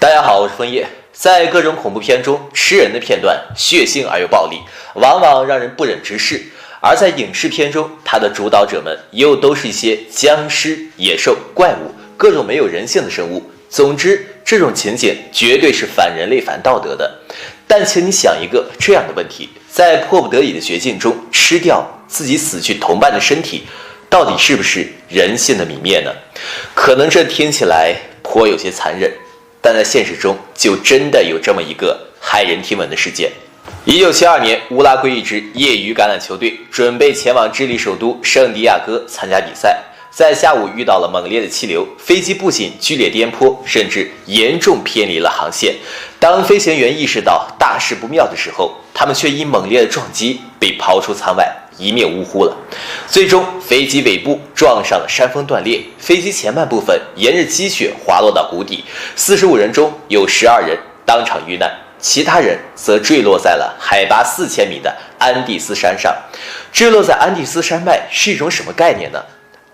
大家好，我是枫叶。在各种恐怖片中，吃人的片段血腥而又暴力，往往让人不忍直视；而在影视片中，它的主导者们又都是一些僵尸、野兽、怪物，各种没有人性的生物。总之，这种情景绝对是反人类、反道德的。但请你想一个这样的问题：在迫不得已的绝境中吃掉自己死去同伴的身体，到底是不是人性的泯灭呢？可能这听起来颇有些残忍，但在现实中就真的有这么一个骇人听闻的事件。1972年，乌拉圭一支业余橄榄球队准备前往智利首都圣地亚哥参加比赛，在下午遇到了猛烈的气流，飞机不仅剧烈颠簸，甚至严重偏离了航线。当飞行员意识到大事不妙的时候，他们却因猛烈的撞击被抛出舱外，一命呜呼了。最终，飞机尾部撞上了山峰断裂，飞机前半部分沿着积雪滑落到谷底，45人中有12人当场遇难，其他人则坠落在了海拔4000米的安第斯山上。坠落在安第斯山脉是一种什么概念呢？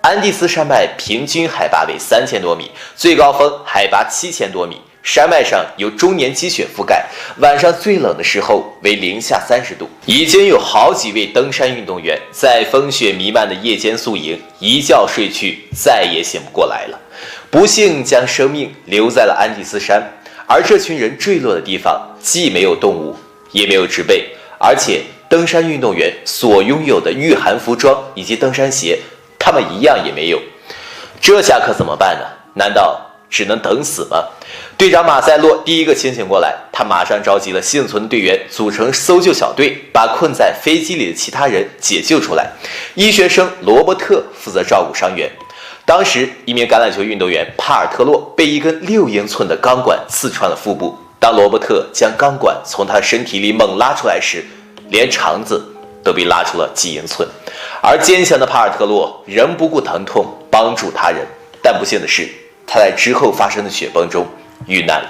安第斯山脉平均海拔为3000多米，最高峰海拔7000多米。山脉上有终年积雪覆盖，晚上最冷的时候为-30度。已经有好几位登山运动员在风雪弥漫的夜间宿营，一觉睡去，再也醒不过来了。不幸将生命留在了安第斯山，而这群人坠落的地方既没有动物，也没有植被，而且登山运动员所拥有的御寒服装以及登山鞋，他们一样也没有。这下可怎么办呢？难道只能等死吗？队长马塞洛第一个清醒过来，他马上召集了幸存队员，组成搜救小队，把困在飞机里的其他人解救出来。医学生罗伯特负责照顾伤员。当时，一名橄榄球运动员帕尔特洛被一根6英寸的钢管刺穿了腹部。当罗伯特将钢管从他身体里猛拉出来时，连肠子都被拉出了几英寸。而坚强的帕尔特洛仍不顾疼痛帮助他人，但不幸的是，他在之后发生的雪崩中遇难了。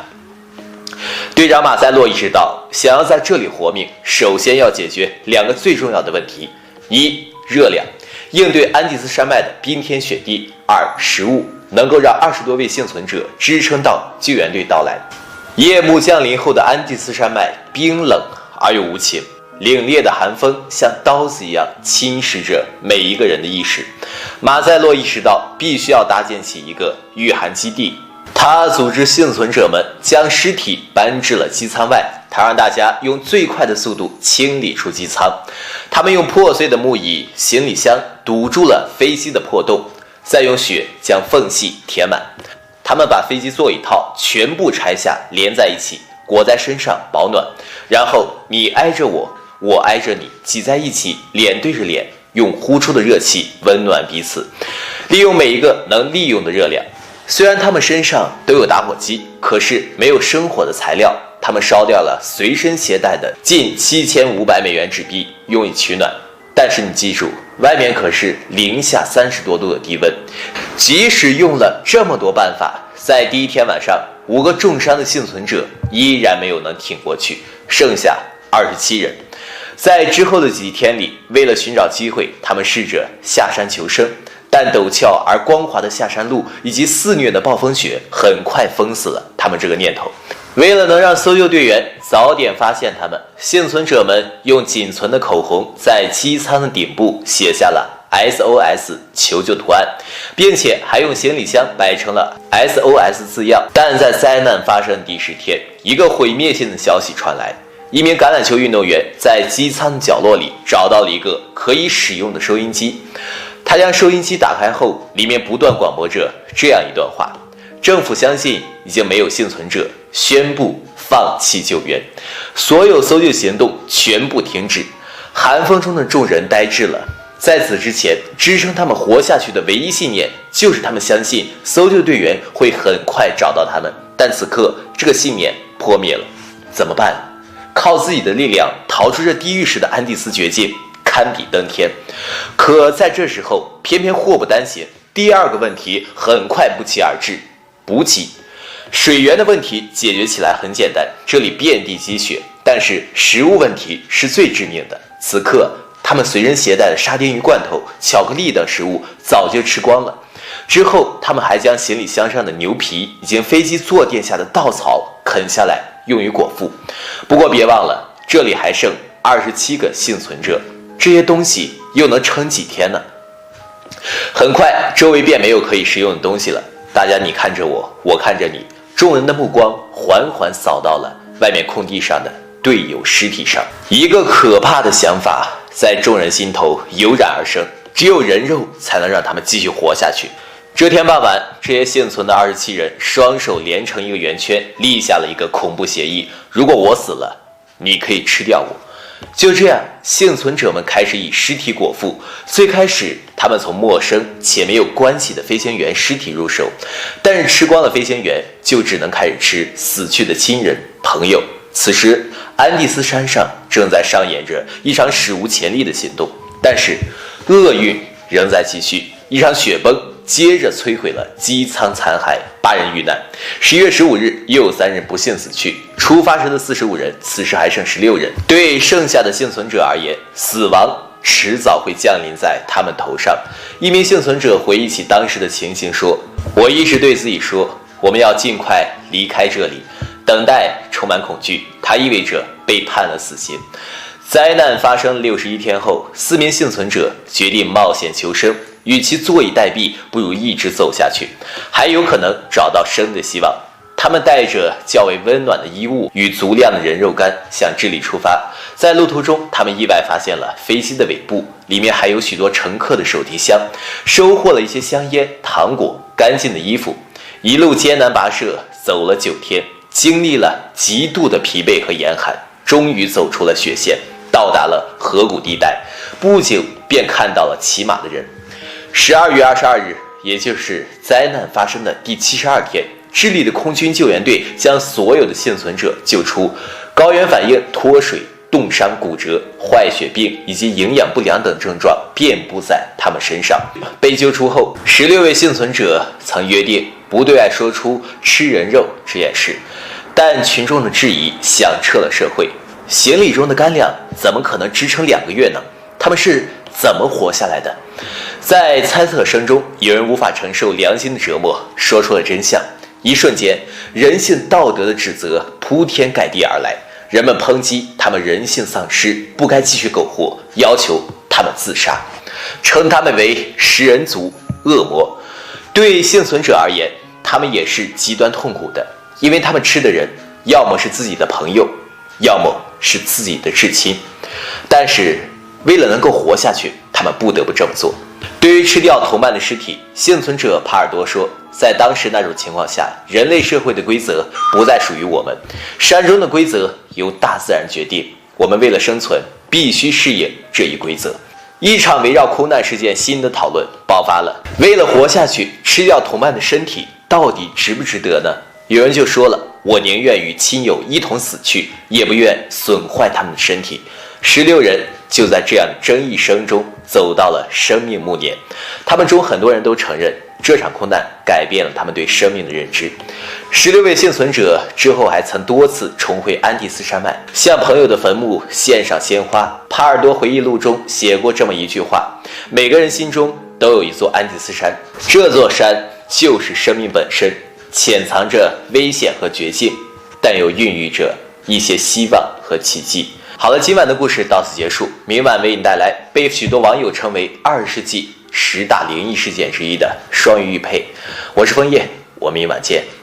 队长马塞洛意识到，想要在这里活命，首先要解决2个最重要的问题：一、热量，应对安第斯山脉的冰天雪地；二、食物，能够让20多位幸存者支撑到救援队到来。夜幕降临后的安第斯山脉冰冷而又无情，凛冽的寒风像刀子一样侵蚀着每一个人的意识。马塞洛意识到必须要搭建起一个御寒基地，他组织幸存者们将尸体搬至了机舱外，他让大家用最快的速度清理出机舱。他们用破碎的木椅、行李箱堵住了飞机的破洞，再用雪将缝隙填满。他们把飞机座椅套全部拆下，连在一起，裹在身上保暖，然后你挨着我，我挨着你，挤在一起，脸对着脸，用呼出的热气温暖彼此，利用每一个能利用的热量。虽然他们身上都有打火机，可是没有生火的材料，他们烧掉了随身携带的近7500美元纸币，用以取暖。但是你记住，外面可是-30多度的低温。即使用了这么多办法，在第一天晚上，5个重伤的幸存者依然没有能挺过去，剩下27人。在之后的几天里，为了寻找机会，他们试着下山求生，但陡峭而光滑的下山路以及肆虐的暴风雪很快封死了他们这个念头。为了能让搜救队员早点发现他们，幸存者们用仅存的口红在机舱的顶部写下了 SOS 求救图案，并且还用行李箱摆成了 SOS 字样。但在灾难发生第10天，一个毁灭性的消息传来，一名橄榄球运动员在机舱角落里找到了一个可以使用的收音机。他将收音机打开后，里面不断广播着这样一段话：政府相信已经没有幸存者，宣布放弃救援，所有搜救行动全部停止。寒风中的众人呆滞了，在此之前，支撑他们活下去的唯一信念就是他们相信搜救队员会很快找到他们。但此刻，这个信念破灭了，怎么办？靠自己的力量逃出这地狱式的安第斯绝境，堪比登天。可在这时候，偏偏祸不单行，第2个问题很快不期而至：补给。水源的问题解决起来很简单，这里遍地积雪，但是食物问题是最致命的。此刻，他们随身携带的沙丁鱼罐头、巧克力等食物早就吃光了。之后，他们还将行李箱上的牛皮以及飞机坐垫下的稻草啃下来，用于果腹。不过别忘了，这里还剩27个幸存者，这些东西又能撑几天呢？很快，周围便没有可以食用的东西了。大家你看着我，我看着你，众人的目光缓缓扫到了外面空地上的队友尸体上。一个可怕的想法在众人心头油然而生，只有人肉才能让他们继续活下去。这天傍晚，这些幸存的27人双手连成一个圆圈，立下了一个恐怖协议：如果我死了，你可以吃掉我。就这样，幸存者们开始以尸体果腹。最开始，他们从陌生且没有关系的飞行员尸体入手，但是吃光了飞行员，就只能开始吃死去的亲人朋友。此时，安第斯山上正在上演着一场史无前例的行动，但是厄运仍在继续。一场雪崩接着摧毁了机舱残骸，8人遇难。11月15日，又有3人不幸死去。出发时的45人，此时还剩16人。对剩下的幸存者而言，死亡迟早会降临在他们头上。一名幸存者回忆起当时的情形说：“我一直对自己说，我们要尽快离开这里。等待充满恐惧，它意味着被判了死刑。”灾难发生61天后，4名幸存者决定冒险求生。与其坐以待毙，不如一直走下去，还有可能找到生的希望。他们带着较为温暖的衣物与足量的人肉干向智利出发。在路途中，他们意外发现了飞机的尾部，里面还有许多乘客的手提箱，收获了一些香烟、糖果、干净的衣服。一路艰难跋涉，走了9天，经历了极度的疲惫和严寒，终于走出了雪线，到达了河谷地带。不久便看到了骑马的人。12月22日，也就是灾难发生的第72天，智利的空军救援队将所有的幸存者救出。高原反应、脱水、冻伤、骨折、坏血病以及营养不良等症状遍布在他们身上。被救出后，16位幸存者曾约定不对外说出吃人肉这件事，但群众的质疑响彻了社会。行李中的干粮怎么可能支撑2个月呢？他们是怎么活下来的？在猜测声中，有人无法承受良心的折磨，说出了真相。一瞬间，人性道德的指责铺天盖地而来，人们抨击他们人性丧失，不该继续苟活，要求他们自杀，称他们为食人族、恶魔。对幸存者而言，他们也是极端痛苦的，因为他们吃的人要么是自己的朋友，要么是自己的至亲。但是为了能够活下去，他们不得不这么做。对于吃掉同伴的尸体，幸存者帕尔多说，在当时那种情况下，人类社会的规则不再属于我们，山中的规则由大自然决定，我们为了生存必须适应这一规则。一场围绕空难事件新的讨论爆发了。为了活下去，吃掉同伴的身体到底值不值得呢？有人就说了，我宁愿与亲友一同死去，也不愿损坏他们的身体。16人就在这样的争议声中走到了生命暮年。他们中很多人都承认，这场空难改变了他们对生命的认知。16位幸存者之后还曾多次重回安第斯山脉，向朋友的坟墓献上鲜花。帕尔多回忆录中写过这么一句话：每个人心中都有一座安第斯山，这座山就是生命本身，潜藏着危险和绝境，但又孕育着一些希望和奇迹。好了，今晚的故事到此结束。明晚为你带来被许多网友称为20世纪10大灵异事件之一的双鱼玉佩。我是枫叶，我们明晚见。